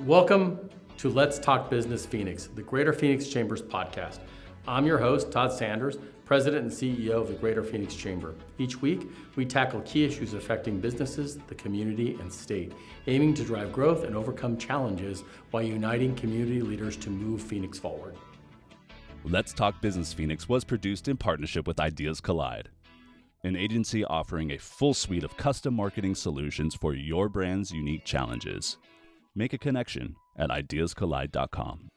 Welcome to Let's Talk Business Phoenix, the Greater Phoenix Chamber's podcast. I'm your host, Todd Sanders, President and CEO of the Greater Phoenix Chamber. Each week, we tackle key issues affecting businesses, the community, and state, aiming to drive growth and overcome challenges while uniting community leaders to move Phoenix forward. Let's Talk Business Phoenix was produced in partnership with Ideas Collide, an agency offering a full suite of custom marketing solutions for your brand's unique challenges. Make a connection at ideascollide.com.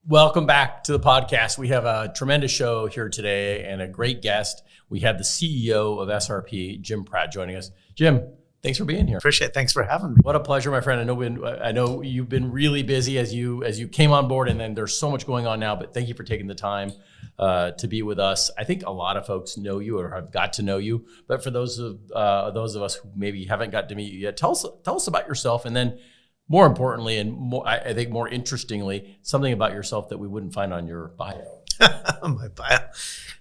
Welcome back to the podcast. We have a tremendous show here today and a great guest. We have the CEO of SRP, Jim Pratt, joining us. Jim, thanks for being here. Appreciate it. Thanks for having me. What a pleasure, my friend. I know you've been really busy as you came on board, and then there's so much going on now, but thank you for taking the time to be with us. I think a lot of folks know you or have got to know you, but for those of us who maybe haven't got to meet you yet, tell us about yourself, and then more importantly, and I think more interestingly, something about yourself that we wouldn't find on your bio. My bio.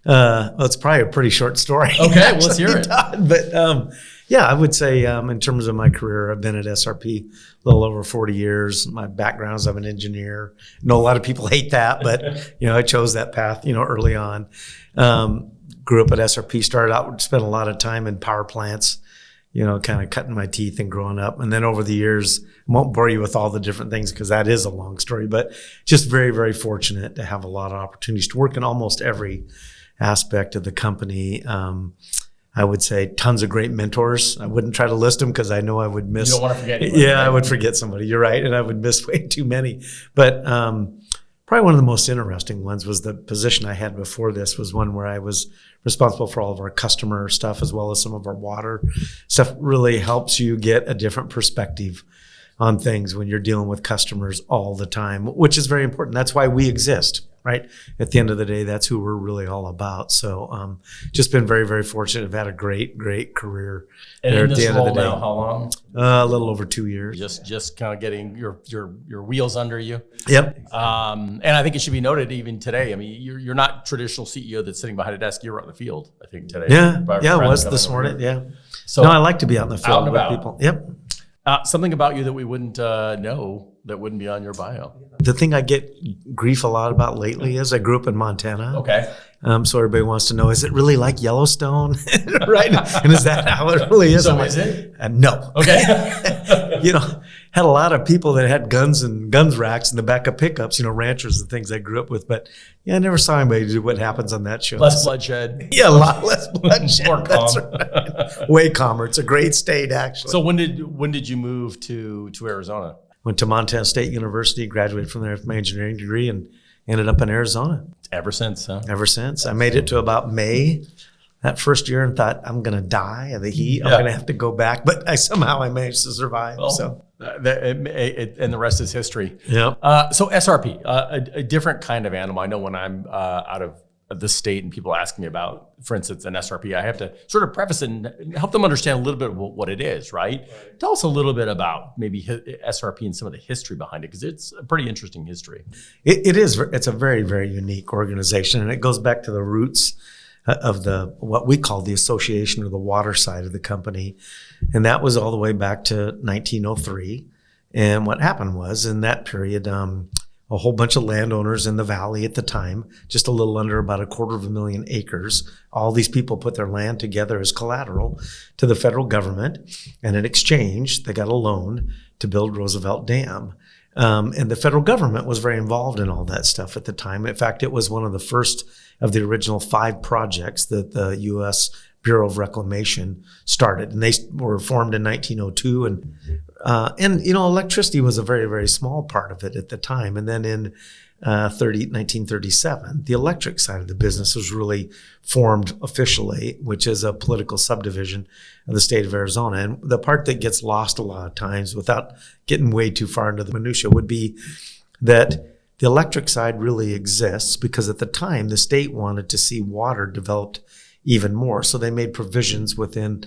Well, it's probably a pretty short story. Okay, well, let's hear it. But yeah, I would say in terms of my career, I've been at SRP a little over 40 years. My background is I'm an engineer. I know a lot of people hate that, but I chose that path, early on. Grew up at SRP, started out, spent a lot of time in power plants, kind of cutting my teeth and growing up. And then over the years, I won't bore you with all the different things because that is a long story, but just very, very fortunate to have a lot of opportunities to work in almost every aspect of the company. I would say tons of great mentors. I wouldn't try to list them because I know I would miss. You don't want to forget anybody. Yeah, right? I would forget somebody. You're right. And I would miss way too many. But probably one of the most interesting ones was the position I had before this was one where I was responsible for all of our customer stuff as well as some of our water stuff. Really helps you get a different perspective on things when you're dealing with customers all the time, which is very important. That's why we exist, right? At the end of the day, that's who we're really all about. So just been very, very fortunate. I've had a great, great career there at the end of the day. Now, how long? A little over 2 years. Just kind of getting your wheels under you. Yep. And I think it should be noted even today. I mean, you're not traditional CEO that's sitting behind a desk. You're on the field, I think, today. Yeah, I was this morning. Yeah. So no, I like to be out in the field with with people. Yep. Something about you that we wouldn't know that wouldn't be on your bio. The thing I get grief a lot about lately is I grew up in Montana. Okay. So everybody wants to know, is it really like Yellowstone? Right? And is that how it really is? So is it? No. Okay. Had a lot of people that had guns racks in the back of pickups, ranchers and things I grew up with. But yeah, I never saw anybody do what happens on that show. Less bloodshed. Yeah, a lot less bloodshed. More calm. That's right. Way calmer. It's a great state, actually. So when did you move to Arizona? Went to Montana State University, graduated from there with my engineering degree, and ended up in Arizona. Ever since, huh? Ever since. I made it to about May that first year and thought, I'm going to die of the heat. I'm going to have to go back. But somehow I managed to survive. Well, and the rest is history. Yeah. So SRP, a different kind of animal. I know when I'm out of the state and people ask me about, for instance, an SRP, I have to sort of preface it and help them understand a little bit of what it is, right? Tell us a little bit about maybe SRP and some of the history behind it, because it's a pretty interesting history. It is. It's a very, very unique organization, and it goes back to the roots of what we call the association or the water side of the company. And that was all the way back to 1903. And what happened was in that period, a whole bunch of landowners in the valley at the time, just a little under about 250,000 acres. All these people put their land together as collateral to the federal government. And in exchange, they got a loan to build Roosevelt Dam. And the federal government was very involved in all that stuff at the time. In fact, it was one of the first of the original 5 projects that the U.S. Bureau of Reclamation started. And they were formed in 1902. And electricity was a very, very small part of it at the time. And then in 1937, the electric side of the business was really formed officially, which is a political subdivision of the state of Arizona. And the part that gets lost a lot of times, without getting way too far into the minutia, would be that the electric side really exists because at the time the state wanted to see water developed even more. So they made provisions within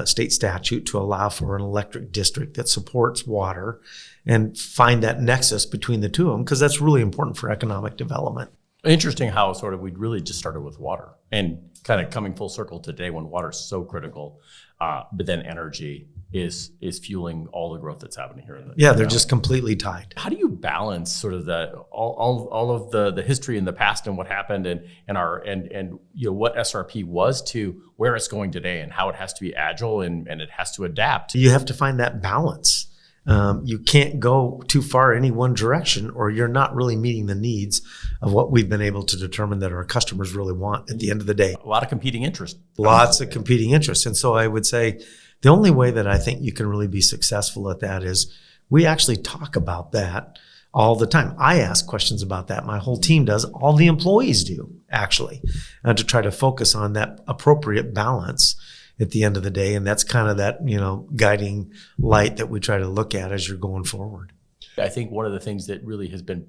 state statute to allow for an electric district that supports water and find that nexus between the two of them, because that's really important for economic development. Interesting how sort of we really just started with water and kind of coming full circle today when water is so critical, but then energy is fueling all the growth that's happening here. They're just completely tied. How do you balance sort of all of the history in the past and what happened and what SRP was to where it's going today and how it has to be agile and it has to adapt? You have to find that balance. You can't go too far any one direction, or you're not really meeting the needs of what we've been able to determine that our customers really want at the end of the day. A lot of competing interests. Lots of competing interests. And so I would say the only way that I think you can really be successful at that is we actually talk about that all the time. I ask questions about that. My whole team does. All the employees do, actually, to try to focus on that appropriate balance at the end of the day. And that's kind of that, guiding light that we try to look at as you're going forward. I think one of the things that really has been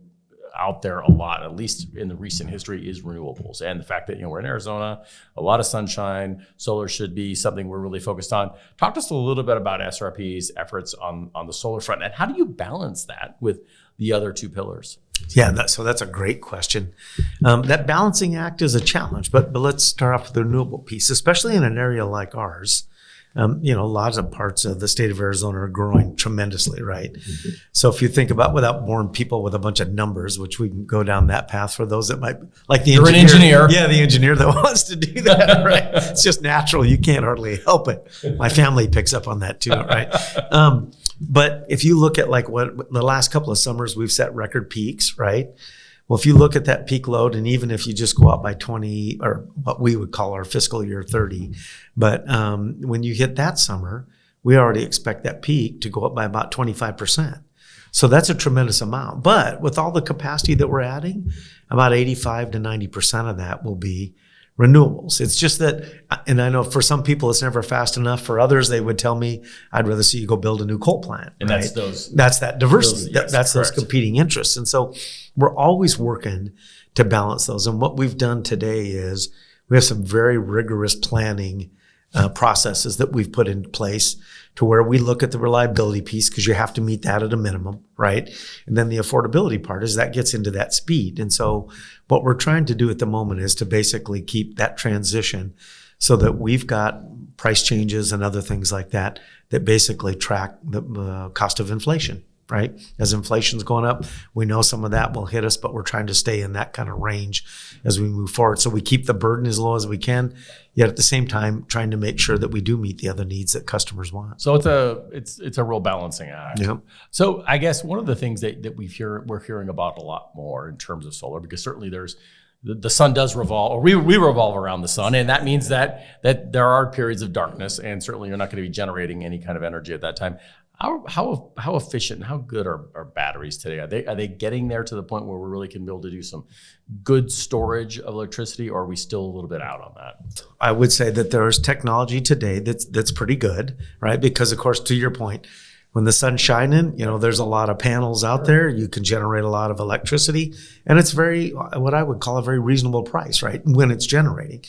out there a lot, at least in the recent history, is renewables. And the fact that, we're in Arizona, a lot of sunshine, solar should be something we're really focused on. Talk to us a little bit about SRP's efforts on the solar front, and how do you balance that with the other two pillars? Yeah, so that's a great question. That balancing act is a challenge, but let's start off with the renewable piece, especially in an area like ours. Lots of parts of the state of Arizona are growing tremendously, right? Mm-hmm. So if you think about without boring people with a bunch of numbers, which we can go down that path for those that might, like the engineer. You're an engineer. Yeah, the engineer that wants to do that, right? It's just natural. You can't hardly help it. My family picks up on that too, right? But if you look at like what the last couple of summers, we've set record peaks, right? Well, if you look at that peak load, and even if you just go out by 20, or what we would call our fiscal year 30, but when you hit that summer, we already expect that peak to go up by about 25%. So that's a tremendous amount. But with all the capacity that we're adding, about 85 to 90% of that will be renewables. It's just that, and I know for some people it's never fast enough. For others, they would tell me, I'd rather see you go build a new coal plant. And right? That's that diversity. That's those competing interests. And so we're always working to balance those. And what we've done today is we have some very rigorous planning processes that we've put in place to where we look at the reliability piece, because you have to meet that at a minimum, right? And then the affordability part is that gets into that speed. And so what we're trying to do at the moment is to basically keep that transition so that we've got price changes and other things like that that basically track the cost of inflation, right? As inflation's going up, we know some of that will hit us, but we're trying to stay in that kind of range as we move forward. So we keep the burden as low as we can, yet at the same time trying to make sure that we do meet the other needs that customers want. So it's a real balancing act. Yeah. So I guess one of the things that we're hearing about a lot more in terms of solar, because certainly there's the sun does revolve, or we revolve around the sun, and that means that there are periods of darkness, and certainly you're not going to be generating any kind of energy at that time. How efficient and how good are batteries today? Are they getting there to the point where we really can be able to do some good storage of electricity, or are we still a little bit out on that? I would say that there is technology today that's pretty good, right? Because of course, to your point, when the sun's shining, there's a lot of panels out there. You can generate a lot of electricity, and it's what I would call a very reasonable price, right? When it's generating.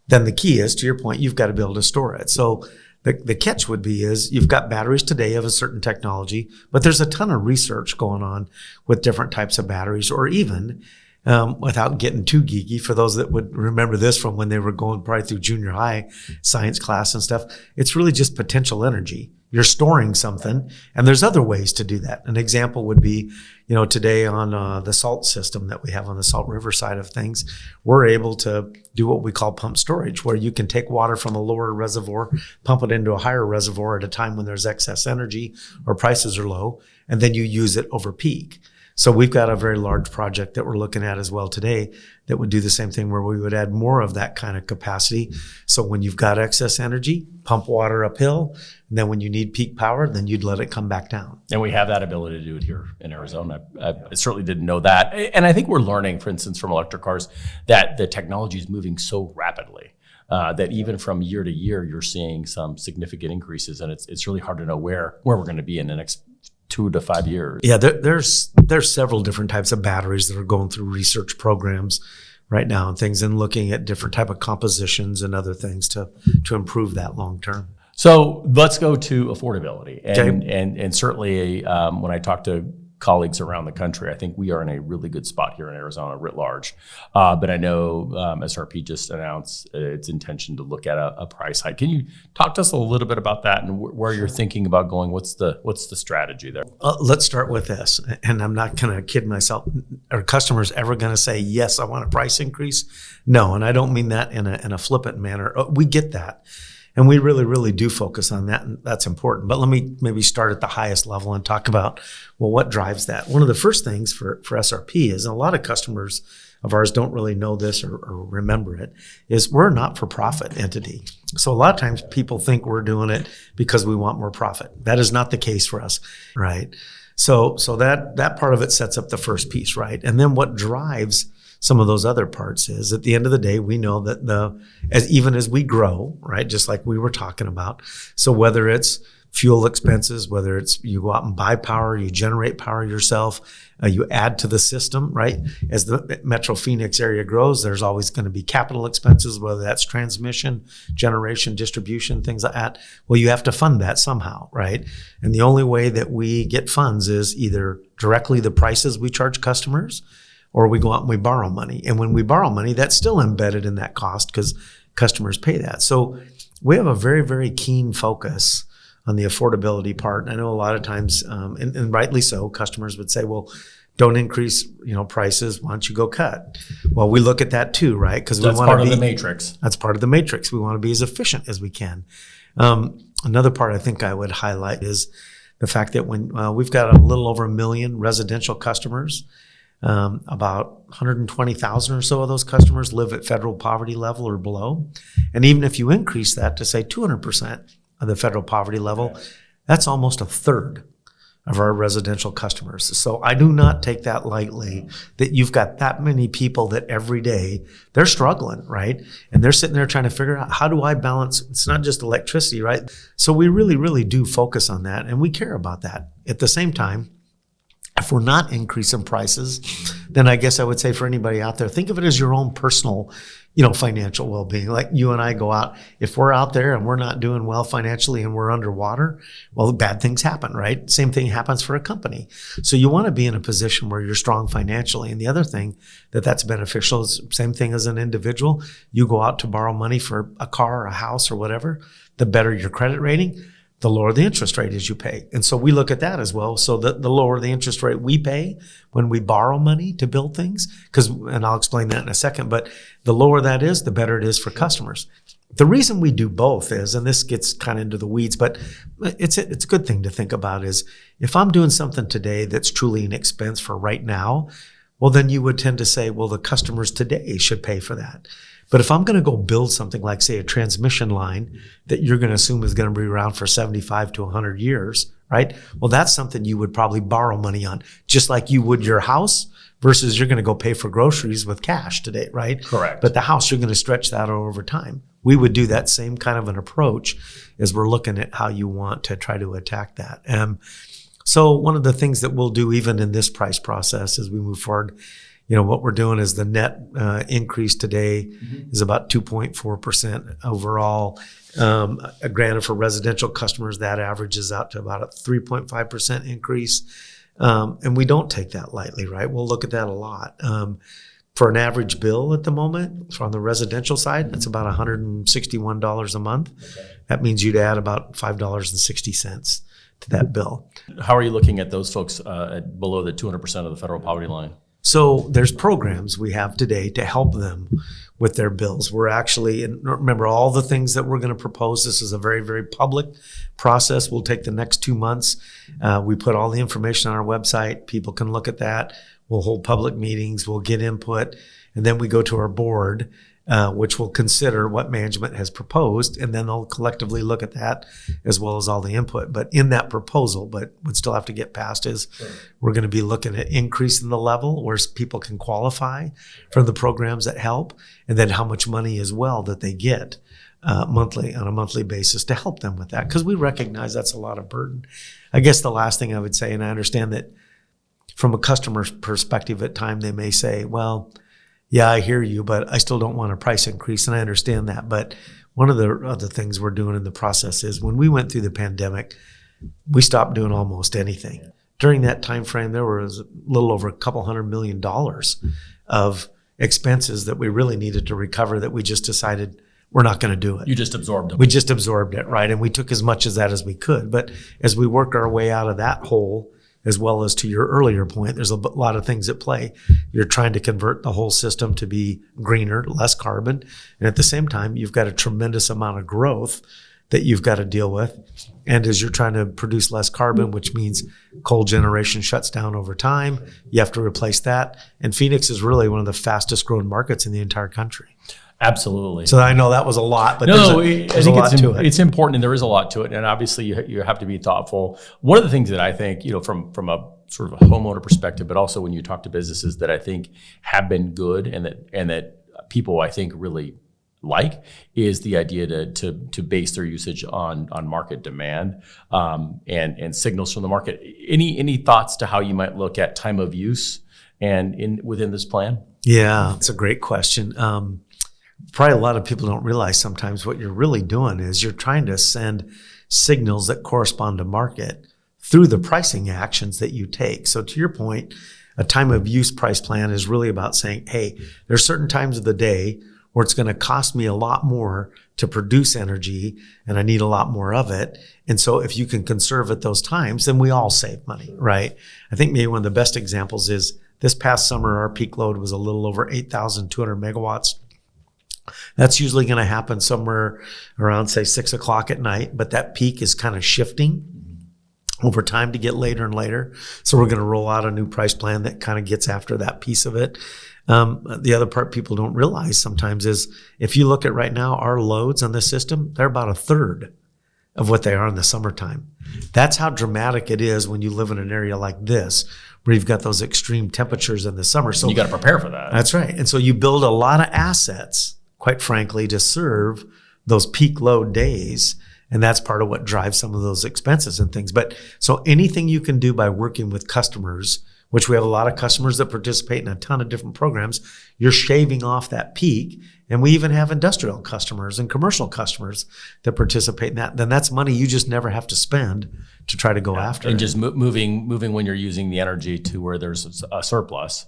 Then the key is, to your point, you've got to be able to store it. So the catch would be is you've got batteries today of a certain technology, but there's a ton of research going on with different types of batteries, or even without getting too geeky, for those that would remember this from when they were going probably through junior high science class and stuff, it's really just potential energy. You're storing something, and there's other ways to do that. An example would be, today on the salt system that we have on the Salt River side of things, we're able to do what we call pump storage, where you can take water from a lower reservoir, pump it into a higher reservoir at a time when there's excess energy or prices are low, and then you use it over peak. So we've got a very large project that we're looking at as well today that would do the same thing, where we would add more of that kind of capacity. So when you've got excess energy, pump water uphill, and then when you need peak power, then you'd let it come back down. And we have that ability to do it here in Arizona. I certainly didn't know that. And I think we're learning, for instance, from electric cars, that the technology is moving so rapidly that even from year to year, you're seeing some significant increases. And it's really hard to know where we're going to be in the next 2 to 5 years. Yeah, there's several different types of batteries that are going through research programs right now and things, and looking at different type of compositions and other things to improve that long term. So let's go to affordability. Okay. And certainly when I talk to colleagues around the country. I think we are in a really good spot here in Arizona writ large. But I know SRP just announced its intention to look at a price hike. Can you talk to us a little bit about that and where you're thinking about going? What's the strategy there? Let's start with this, and I'm not going to kid myself. Are customers ever going to say, yes, I want a price increase? No, and I don't mean that in a flippant manner. We get that. And we really, really do focus on that, and that's important. But let me maybe start at the highest level and talk about, well, what drives that? One of the first things for SRP is, and a lot of customers of ours don't really know this or remember it, is we're a not-for-profit entity. So a lot of times people think we're doing it because we want more profit. That is not the case for us, right? So that part of it sets up the first piece, right? And then what drives some of those other parts is, at the end of the day, we know that even as we grow, right, just like we were talking about, so whether it's fuel expenses, whether it's you go out and buy power, you generate power yourself, you add to the system, right? As the Metro Phoenix area grows, there's always going to be capital expenses, whether that's transmission, generation, distribution, things like that. Well, you have to fund that somehow, right? And the only way that we get funds is either directly the prices we charge customers, or we go out and we borrow money. And when we borrow money, that's still embedded in that cost because customers pay that. So we have a very, very keen focus on the affordability part. I know a lot of times, and rightly so, customers would say, well, don't increase, prices. Why don't you go cut? Well, we look at that too, right? Because that's part of the matrix. That's part of the matrix. We want to be as efficient as we can. Another part I think I would highlight is the fact that when we've got a little over 1 million residential customers, about 120,000 or so of those customers live at federal poverty level or below. And even if you increase that to say 200% of the federal poverty level, that's almost a third of our residential customers. So I do not take that lightly, that you've got that many people that every day they're struggling, right? And they're sitting there trying to figure out, how do I balance? It's not just electricity, right? So we really, really do focus on that, and we care about that. At the same time, if we're not increasing prices, then I guess I would say for anybody out there, think of it as your own personal, financial well-being. Like you and I go out, if we're out there and we're not doing well financially and we're underwater, well, bad things happen, right? Same thing happens for a company. So you want to be in a position where you're strong financially. And the other thing that's beneficial is same thing as an individual. You go out to borrow money for a car or a house or whatever, the better your credit rating, the lower the interest rate is you pay. And so we look at that as well. So the lower the interest rate we pay when we borrow money to build things, and I'll explain that in a second, but the lower that is, the better it is for customers. The reason we do both is, and this gets kind of into the weeds, but it's a good thing to think about, is if I'm doing something today that's truly an expense for right now, well, then you would tend to say, well, the customers today should pay for that. But if I'm going to go build something like, say, a transmission line that you're going to assume is going to be around for 75 to 100 years, right? Well, that's something you would probably borrow money on, just like you would your house, versus you're going to go pay for groceries with cash today, right? Correct. But the house, you're going to stretch that over time. We would do that same kind of an approach as we're looking at how you want to try to attack that. So one of the things that we'll do even in this price process as we move forward, what we're doing is the net increase today is about 2.4% overall. Granted, for residential customers, that averages out to about a 3.5% increase. And we don't take that lightly, right? We'll look at that a lot. For an average bill at the moment, on the residential side, that's about $161 a month. Okay. That means you'd add about $5.60 to that bill. How are you looking at those folks at below the 200% of the federal poverty line? So there's programs we have today to help them with their bills. We're actually, and remember all the things that we're going to propose. This is a very, very public process. We'll take the next 2 months. We put all the information on our website. People can look at that. We'll hold public meetings. We'll get input. And then we go to our board, which will consider what management has proposed. And then they'll collectively look at that as well as all the input. But in that proposal, but would still have to get passed, is we're going to be looking at increasing the level where people can qualify for the programs that help, and then how much money as well that they get monthly, on a monthly basis, to help them with that. Because we recognize that's a lot of burden. I guess the last thing I would say, and I understand that from a customer's perspective at times, they may say, well, yeah, I hear you, but I still don't want a price increase, and I understand that. But one of the other things we're doing in the process is, when we went through the pandemic, we stopped doing almost anything during that time frame, there was a little over $200 million of expenses that we really needed to recover that we just decided we're not going to do it. You just absorbed them. We just absorbed it, right? And we took as much of that as we could. But as we work our way out of that hole, as well as to your earlier point, there's a lot of things at play. You're trying to convert the whole system to be greener, less carbon. And at the same time, you've got a tremendous amount of growth that you've got to deal with. And as you're trying to produce less carbon, which means coal generation shuts down over time, you have to replace that. And Phoenix is really one of the fastest growing markets in the entire country. Absolutely. So I know that was a lot, but no, there's a lot to it. It's important, and there is a lot to it. And obviously, you have to be thoughtful. One of the things that I think, from a sort of a homeowner perspective, but also when you talk to businesses that I think have been good and that people I think really like, is the idea to base their usage on market demand and signals from the market. Any thoughts to how you might look at time of use and within this plan? Yeah, it's a great question. Probably a lot of people don't realize sometimes what you're really doing is you're trying to send signals that correspond to market through the pricing actions that you take. So to your point, a time of use price plan is really about saying, hey, there's certain times of the day where it's going to cost me a lot more to produce energy and I need a lot more of it. And so if you can conserve at those times, then we all save money, right? I think maybe one of the best examples is this past summer, our peak load was a little over 8,200 megawatts. That's usually going to happen somewhere around, say, 6 o'clock at night, but that peak is kind of shifting over time to get later and later. So we're going to roll out a new price plan that kind of gets after that piece of it. The other part people don't realize sometimes is if you look at right now, our loads on the system, they're about a third of what they are in the summertime. That's how dramatic it is when you live in an area like this, where you've got those extreme temperatures in the summer. So you got to prepare for that. That's right. And so you build a lot of assets, quite frankly, to serve those peak load days. And that's part of what drives some of those expenses and things. But so anything you can do by working with customers, which we have a lot of customers that participate in a ton of different programs, you're shaving off that peak. And we even have industrial customers and commercial customers that participate in that. Then that's money you just never have to spend to try to go after. And just moving when you're using the energy to where there's a surplus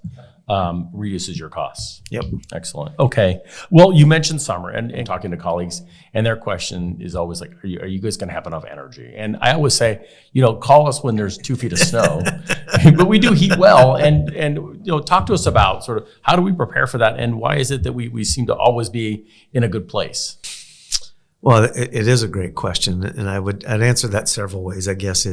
reduces your costs. Yep. Excellent. Okay. Well, you mentioned summer and talking to colleagues, and their question is always like, are you guys going to have enough energy? And I always say, call us when there's 2 feet of snow, but we do heat well. And talk to us about sort of how do we prepare for that, and why is it that we seem to always be in a good place? Well, it is a great question, and I'd answer that several ways. I guess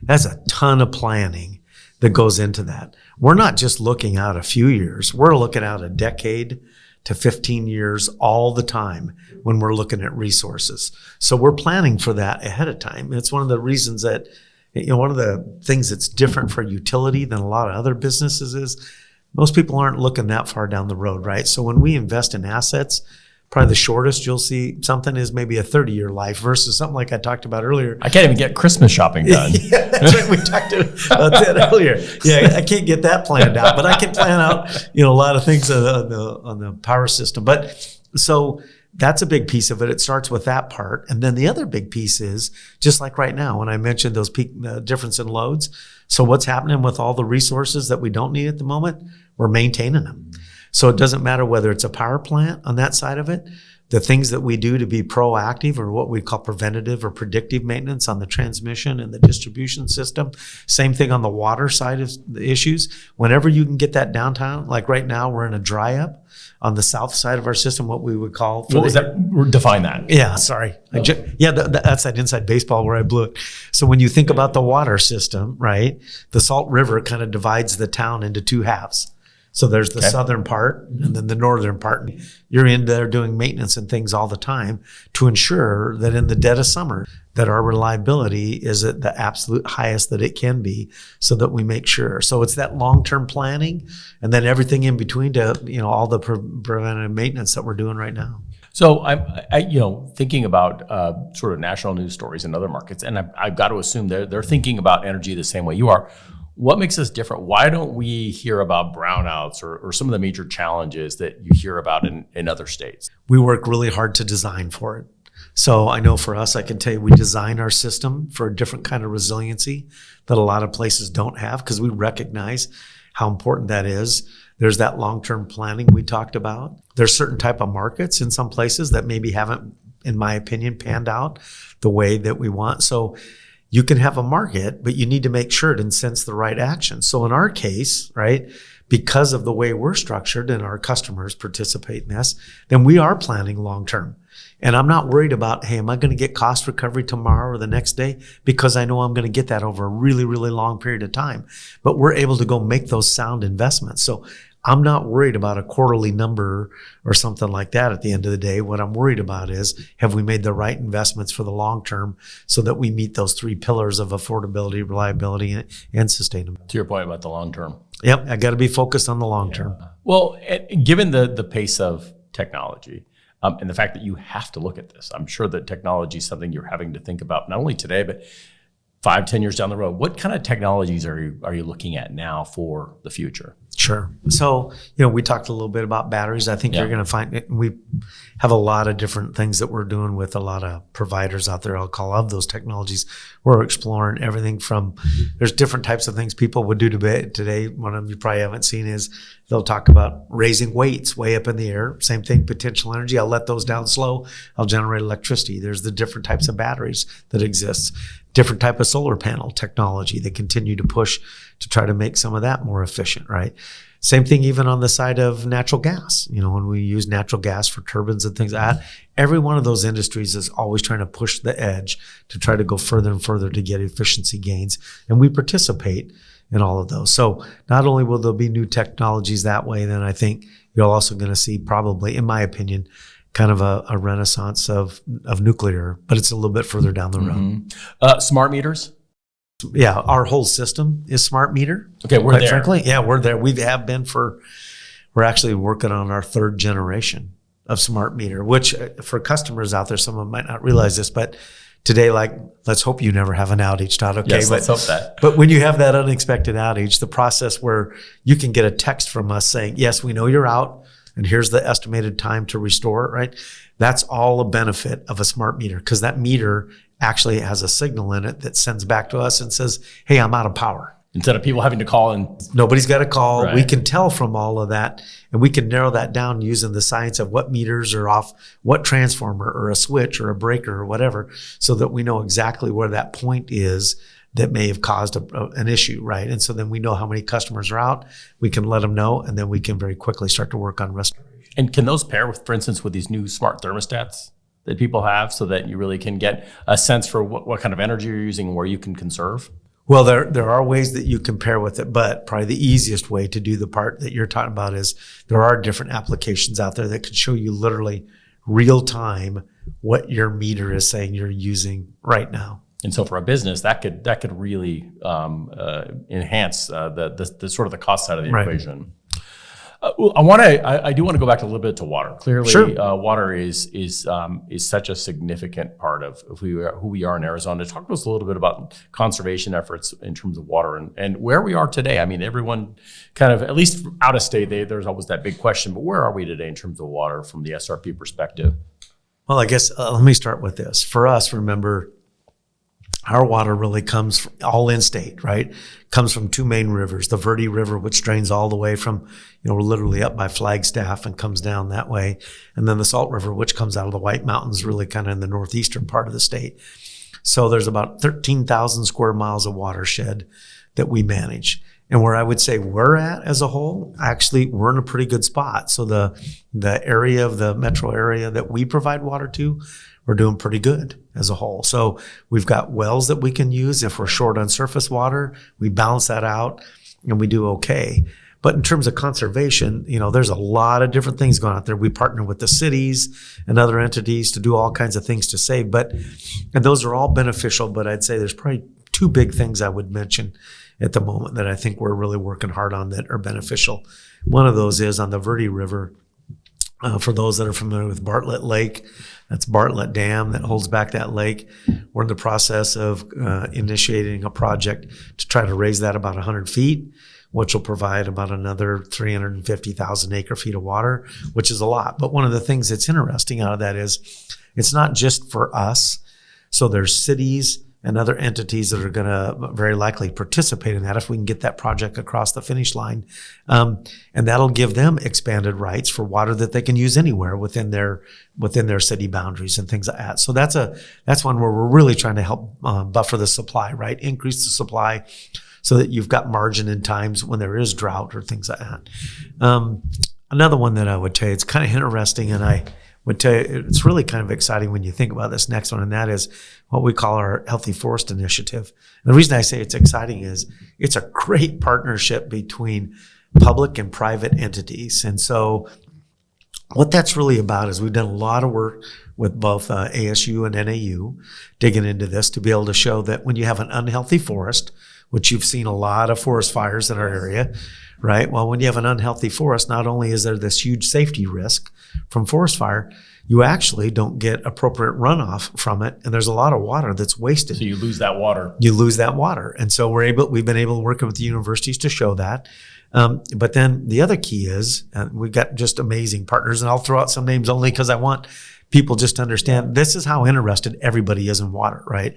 that's a ton of planning that goes into that. We're not just looking out a few years. We're looking out a decade to 15 years all the time when we're looking at resources. So we're planning for that ahead of time. It's one of the reasons that, one of the things that's different for utility than a lot of other businesses is most people aren't looking that far down the road, right? So when we invest in assets, probably the shortest you'll see something is maybe a 30-year life versus something like I talked about earlier. I can't even get Christmas shopping done. Yeah, that's right. We talked about that earlier. Yeah, I can't get that planned out, but I can plan out, a lot of things on the power system. But so that's a big piece of it. It starts with that part. And then the other big piece is just like right now, when I mentioned those peak difference in loads. So what's happening with all the resources that we don't need at the moment? We're maintaining them. So it doesn't matter whether it's a power plant on that side of it, the things that we do to be proactive or what we call preventative or predictive maintenance on the transmission and the distribution system. Same thing on the water side of the issues. Whenever you can get that downtown, like right now we're in a dry up on the south side of our system, what we would call... What was that? Define that. Yeah, sorry. That's that inside baseball where I blew it. So when you think about the water system, right, the Salt River kind of divides the town into two halves. So there's the southern part and then the northern part. You're in there doing maintenance and things all the time to ensure that in the dead of summer that our reliability is at the absolute highest that it can be so that we make sure. So it's that long-term planning and then everything in between to, all the preventative maintenance that we're doing right now. So I thinking about sort of national news stories in other markets, and I've got to assume they're thinking about energy the same way you are. What makes us different? Why don't we hear about brownouts or some of the major challenges that you hear about in other states? We work really hard to design for it. So I know for us, I can tell you, we design our system for a different kind of resiliency that a lot of places don't have, because we recognize how important that is. There's that long-term planning we talked about. There's certain type of markets in some places that maybe haven't, in my opinion, panned out the way that we want. So you can have a market, but you need to make sure it incents the right action. So in our case, right, because of the way we're structured and our customers participate in this, then we are planning long-term. And I'm not worried about, hey, am I going to get cost recovery tomorrow or the next day? Because I know I'm going to get that over a really, really long period of time. But we're able to go make those sound investments. So I'm not worried about a quarterly number or something like that at the end of the day. What I'm worried about is, have we made the right investments for the long term so that we meet those three pillars of affordability, reliability, and sustainability? To your point about the long term. Yep, I got to be focused on the long term. Well, given the pace of technology and the fact that you have to look at this, I'm sure that technology is something you're having to think about, not only today, but 5-10 years down the road. What kind of technologies are you looking at now for the future? Sure. So, we talked a little bit about batteries. I think you're going to find it. We have a lot of different things that we're doing with a lot of providers out there, I'll call, of those technologies. We're exploring everything from, there's different types of things people would do today. One of them you probably haven't seen is they'll talk about raising weights way up in the air. Same thing, potential energy. I'll let those down slow. I'll generate electricity. There's the different types of batteries that exist. Different type of solar panel technology that continue to push to try to make some of that more efficient, right? Same thing even on the side of natural gas. When we use natural gas for turbines and things like that, every one of those industries is always trying to push the edge to try to go further and further to get efficiency gains. And we participate in all of those. So not only will there be new technologies that way, then I think you're also going to see, probably, in my opinion, kind of a renaissance of nuclear, but it's a little bit further down the road. Smart meters? Yeah, our whole system is smart meter. Okay, we're there. Frankly, yeah, we're there. We have been we're actually working on our third generation of smart meter, which for customers out there, some of them might not realize this, but today, let's hope you never have an outage, Todd. Okay, yes, let's hope that. But when you have that unexpected outage, the process where you can get a text from us saying, yes, we know you're out, and here's the estimated time to restore it, right? That's all a benefit of a smart meter, because that meter actually has a signal in it that sends back to us and says, hey, I'm out of power. Instead of people having to call and... Nobody's got to call. Right. We can tell from all of that, and we can narrow that down using the science of what meters are off, what transformer or a switch or a breaker or whatever, so that we know exactly where that point is that may have caused an issue, right? And so then we know how many customers are out. We can let them know, and then we can very quickly start to work on restoration. And can those pair with, for instance, with these new smart thermostats that people have, so that you really can get a sense for what kind of energy you're using and where you can conserve? Well, there are ways that you can pair with it, but probably the easiest way to do the part that you're talking about is there are different applications out there that could show you literally real time what your meter is saying you're using right now. And so for a business, that could really enhance the sort of the cost side of the equation. I do want to go back a little bit to water. Clearly, sure. Water is such a significant part of who we are in Arizona. Talk to us a little bit about conservation efforts in terms of water and where we are today. I mean, everyone kind of, at least out of state, there's always that big question, but where are we today in terms of water from the SRP perspective? Well, I guess let me start with this. For us, remember, our water really comes from all in state, right? Comes from two main rivers, the Verde River, which drains all the way from, literally up by Flagstaff and comes down that way. And then the Salt River, which comes out of the White Mountains, really kind of in the northeastern part of the state. So there's about 13,000 square miles of watershed that we manage. And where I would say we're at as a whole, actually, we're in a pretty good spot. So the area of the metro area that we provide water to, we're doing pretty good as a whole. So we've got wells that we can use if we're short on surface water. We balance that out and we do okay. But in terms of conservation, there's a lot of different things going on out there. We partner with the cities and other entities to do all kinds of things to save. And those are all beneficial, but I'd say there's probably two big things I would mention at the moment that I think we're really working hard on that are beneficial. One of those is on the Verde River. For those that are familiar with Bartlett Lake, that's Bartlett Dam that holds back that lake. We're in the process of initiating a project to try to raise that about 100 feet. which will provide about another 350,000 acre feet of water, which is a lot. But one of the things that's interesting out of that is it's not just for us. So there's cities and other entities that are going to very likely participate in that if we can get that project across the finish line. And that'll give them expanded rights for water that they can use anywhere within their city boundaries and things like that. So that's one where we're really trying to help buffer the supply, right? Increase the supply so that you've got margin in times when there is drought or things like that. Another one that I would tell you, it's kind of interesting, and I would tell you it's really kind of exciting when you think about this next one, and that is what we call our Healthy Forest Initiative. And the reason I say it's exciting is it's a great partnership between public and private entities. And so what that's really about is we've done a lot of work with both ASU and NAU digging into this to be able to show that when you have an unhealthy forest, which you've seen a lot of forest fires in our area, right? Well, when you have an unhealthy forest, not only is there this huge safety risk from forest fire, you actually don't get appropriate runoff from it. And there's a lot of water that's wasted. So you lose that water. You lose that water. And so we've been able to work with the universities to show that. But then the other key is, we've got just amazing partners, and I'll throw out some names only because I want people just to understand this is how interested everybody is in water, right?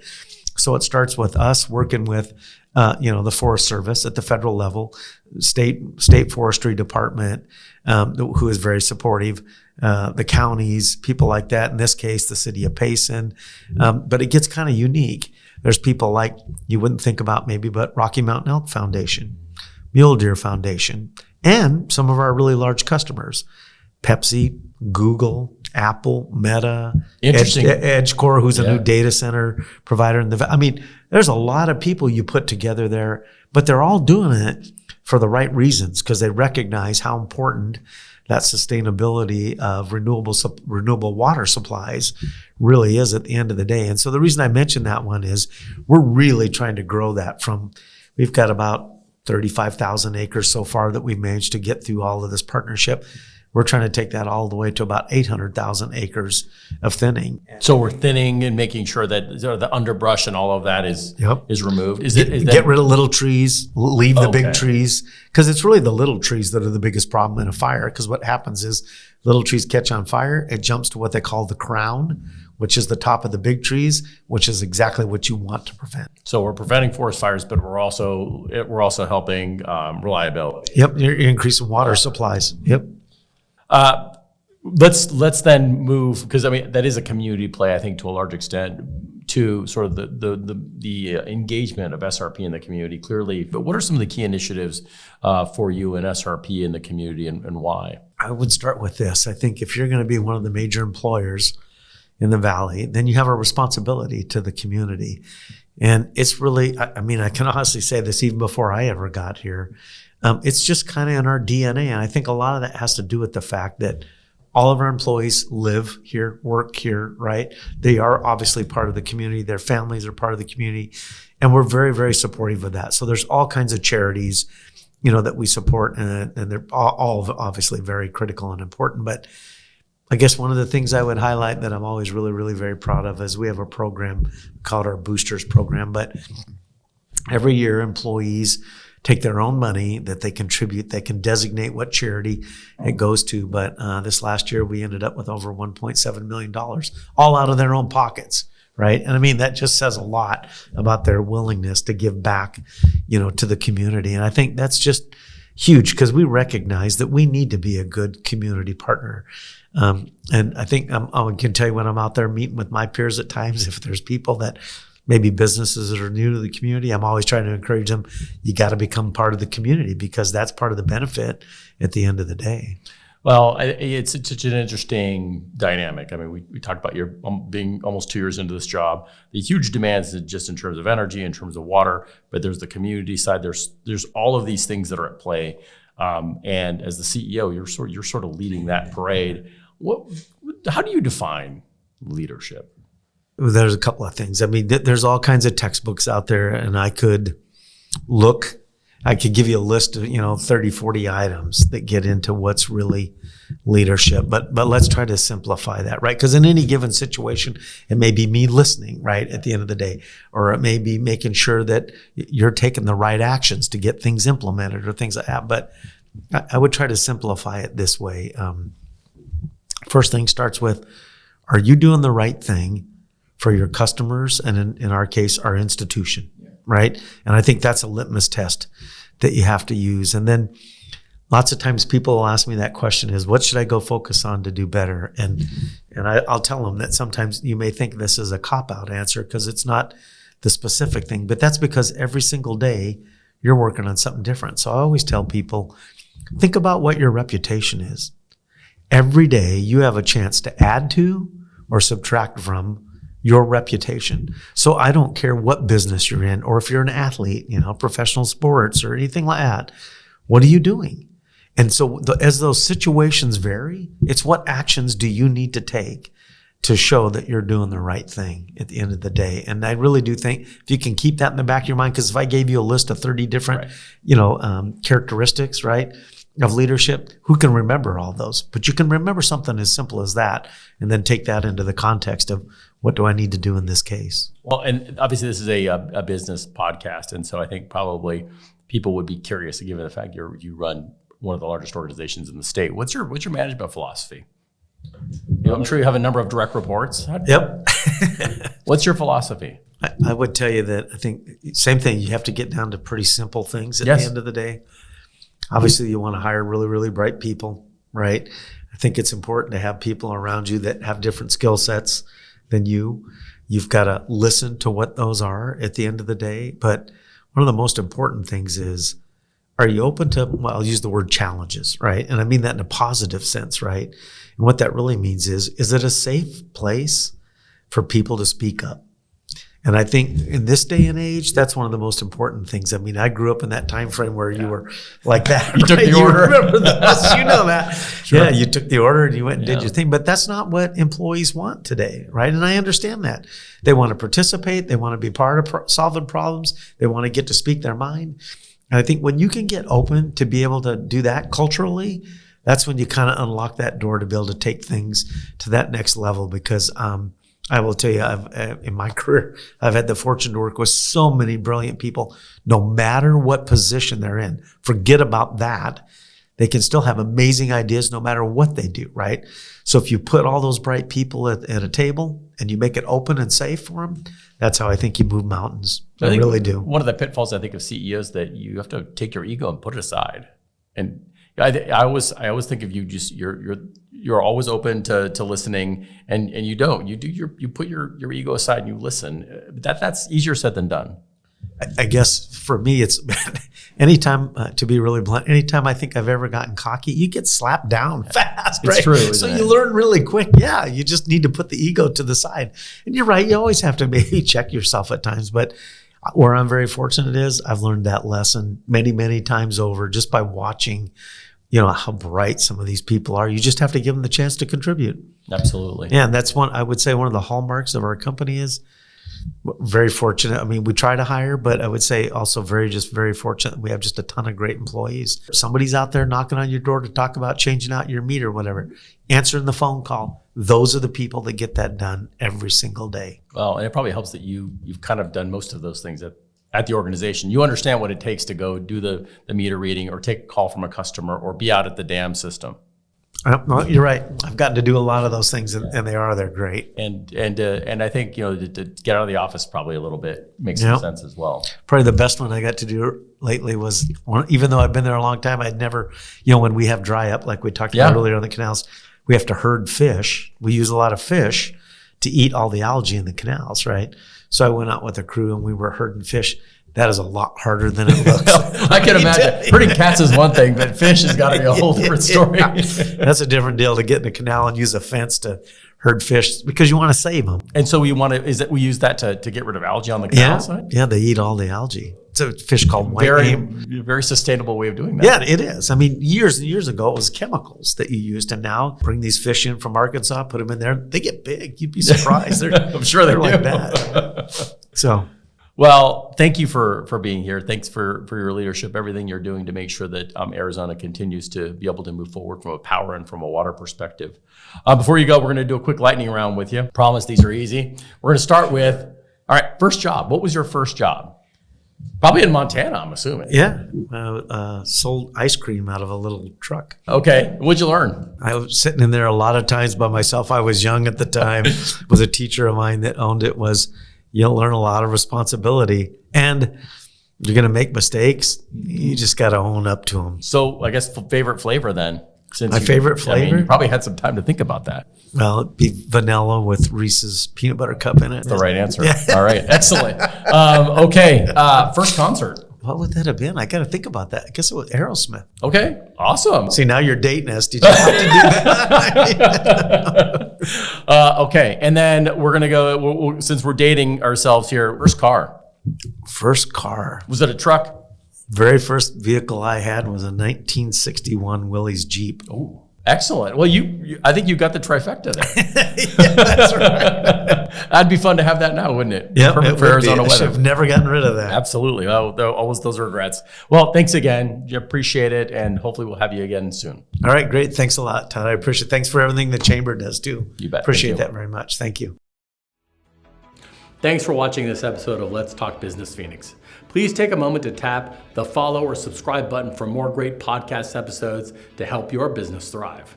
So it starts with us working with, the Forest Service at the federal level, state forestry department, who is very supportive, the counties, people like that. In this case, the city of Payson. But it gets kind of unique. There's people like you wouldn't think about maybe, but Rocky Mountain Elk Foundation, Mule Deer Foundation, and some of our really large customers, Pepsi, Google, Apple, Meta, EdgeCore, who's a new data center provider. There's a lot of people you put together there, but they're all doing it for the right reasons because they recognize how important that sustainability of renewable water supplies really is at the end of the day. And so the reason I mentioned that one is we're really trying to grow that we've got about 35,000 acres so far that we've managed to get through all of this partnership. We're trying to take that all the way to about 800,000 acres of thinning. So we're thinning and making sure that the underbrush and all of that is removed. Get rid of little trees, leave the big trees, because it's really the little trees that are the biggest problem in a fire. Because what happens is little trees catch on fire, it jumps to what they call the crown, which is the top of the big trees, which is exactly what you want to prevent. So we're preventing forest fires, but we're also helping reliability. Yep, you're increasing water supplies. Yep. Let's then move, because that is a community play, I think, to a large extent, to sort of the engagement of SRP in the community, clearly. But what are some of the key initiatives for you and SRP in the community, and why? I would start with this. I think if you're going to be one of the major employers in the Valley, then you have a responsibility to the community. And it's really, I can honestly say this even before I ever got here. It's just kind of in our DNA. And I think a lot of that has to do with the fact that all of our employees live here, work here, right? They are obviously part of the community. Their families are part of the community. And we're very, very supportive of that. So there's all kinds of charities, that we support, and they're all obviously very critical and important. But I guess one of the things I would highlight that I'm always really, really very proud of is we have a program called our Boosters program. But every year, employees take their own money that they contribute. They can designate what charity it goes to. But this last year, we ended up with over $1.7 million, all out of their own pockets, right? And that just says a lot about their willingness to give back, to the community. And I think that's just huge because we recognize that we need to be a good community partner. And I think I can tell you when I'm out there meeting with my peers at times, if there's people that maybe businesses that are new to the community, I'm always trying to encourage them, you got to become part of the community because that's part of the benefit at the end of the day. Well, it's such an interesting dynamic. We talked about your being almost 2 years into this job, the huge demands just in terms of energy, in terms of water, but there's the community side. There's all of these things that are at play. And as the CEO, you're sort of leading that parade. How do you define leadership? There's a couple of things. There's all kinds of textbooks out there, and I could give you a list of, 30, 40 items that get into what's really leadership. But let's try to simplify that, right? Because in any given situation, it may be me listening, right, at the end of the day, or it may be making sure that you're taking the right actions to get things implemented or things like that. But I would try to simplify it this way. First thing starts with, are you doing the right thing for your customers and in our case, our institution, right? And I think that's a litmus test that you have to use. And then lots of times people will ask me that question is, what should I go focus on to do better? And I'll tell them that sometimes you may think this is a cop-out answer because it's not the specific thing, but that's because every single day you're working on something different. So I always tell people, think about what your reputation is. Every day you have a chance to add to or subtract from your reputation. So I don't care what business you're in, or if you're an athlete, professional sports or anything like that, what are you doing? And so as those situations vary, it's what actions do you need to take to show that you're doing the right thing at the end of the day. And I really do think if you can keep that in the back of your mind, because if I gave you a list of 30 different, characteristics, right, of leadership, who can remember all those? But you can remember something as simple as that and then take that into the context of what do I need to do in this case? Well, and obviously this is a business podcast. And so I think probably people would be curious, given the fact you run one of the largest organizations in the state. What's your management philosophy? I'm sure you have a number of direct reports. Yep. What's your philosophy? I would tell you that I think same thing. You have to get down to pretty simple things at the end of the day. Obviously, you want to hire really, really bright people, right? I think it's important to have people around you that have different skill sets than you. You've got to listen to what those are at the end of the day. But one of the most important things is, are you open to, well, I'll use the word challenges, right? And I mean that in a positive sense, right? And what that really means is it a safe place for people to speak up? And I think in this day and age, that's one of the most important things. I mean, I grew up in that time frame where you were like that. You took the order. You remember this, you know that. Sure. Yeah, you took the order and you went and did your thing. But that's not what employees want today, right? And I understand that. They want to participate. They want to be part of solving problems. They want to get to speak their mind. And I think when you can get open to be able to do that culturally, that's when you kind of unlock that door to be able to take things to that next level. Because I will tell you, in my career, I've had the fortune to work with so many brilliant people, no matter what position they're in. Forget about that. They can still have amazing ideas no matter what they do, right? So if you put all those bright people at a table and you make it open and safe for them, that's how I think you move mountains. I really do. One of the pitfalls, I think, of CEOs that you have to take your ego and put it aside. And I always think of you just you're always open to listening, and you don't. You put your ego aside and you listen. That's easier said than done. I guess for me, it's anytime, to be really blunt, anytime I think I've ever gotten cocky, you get slapped down fast, right? It's true, so isn't you it? learn really quick. Yeah, you just need to put the ego to the side. And you're right, you always have to maybe check yourself at times. But where I'm very fortunate is I've learned that lesson many, many times over just by watching, how bright some of these people are. You just have to give them the chance to contribute. Absolutely. Yeah, and that's I would say one of the hallmarks of our company is very fortunate. I mean, we try to hire, but I would say also very fortunate. We have just a ton of great employees. Somebody's out there knocking on your door to talk about changing out your meter, whatever, answering the phone call. Those are the people that get that done every single day. Well, and it probably helps that you've kind of done most of those things at the organization. You understand what it takes to go do the meter reading or take a call from a customer or be out at the dam system. Well, you're right. I've gotten to do a lot of those things, and they're great. And I think to get out of the office probably a little bit makes some sense as well. Probably the best one I got to do lately was, even though I've been there a long time, I'd never, when we have dry up, like we talked about earlier on the canals, we have to herd fish. We use a lot of fish to eat all the algae in the canals, right? So I went out with a crew and we were herding fish. That is a lot harder than it looks. I can imagine. Herding cats is one thing, but fish has got to be a whole different story. That's a different deal, to get in the canal and use a fence to herd fish because you want to save them. And so we use that to get rid of algae on the canal side? Yeah, they eat all the algae. It's a fish called white very sustainable way of doing that. Yeah, it is. I mean, years and years ago, it was chemicals that you used, and now bring these fish in from Arkansas, put them in there, they get big. You'd be surprised. I'm sure they're like that. So. Well, thank you for being here. Thanks for your leadership, everything you're doing to make sure that Arizona continues to be able to move forward from a power and from a water perspective. Before you go, we're going to do a quick lightning round with you. Promise these are easy. We're going to start with, all right, first job. What was your first job? Probably in Montana, I'm assuming. Yeah, sold ice cream out of a little truck. Okay, what'd you learn? I was sitting in there a lot of times by myself. I was young at the time. It was a teacher of mine that owned it. You'll learn a lot of responsibility, and you're going to make mistakes. You just got to own up to them. So I guess favorite flavor then. My favorite flavor? You probably had some time to think about that. Well, it'd be vanilla with Reese's peanut butter cup in it. That's the right answer. Yeah. All right, excellent. Okay, first concert. What would that have been? I got to think about that. I guess it was Aerosmith. Okay, awesome. See, now you're dating us. Did you have to do that? Okay, and then we're gonna go. Since we're dating ourselves here, first car. First car. Was it a truck? Very first vehicle I had was a 1961 Willys Jeep. Oh, excellent. Well, I think you got the trifecta there. Yeah, that's right. That'd be fun to have that now, wouldn't it? Yeah, perfect for Arizona I should weather. have never gotten rid of that. Absolutely. Oh, always those regrets. Well, thanks again. Appreciate it, and hopefully we'll have you again soon. All right, great. Thanks a lot, Todd. I appreciate it. Thanks for everything the chamber does too. You bet. Appreciate that very much. Thank you. Thanks for watching this episode of Let's Talk Business Phoenix. Please take a moment to tap the follow or subscribe button for more great podcast episodes to help your business thrive.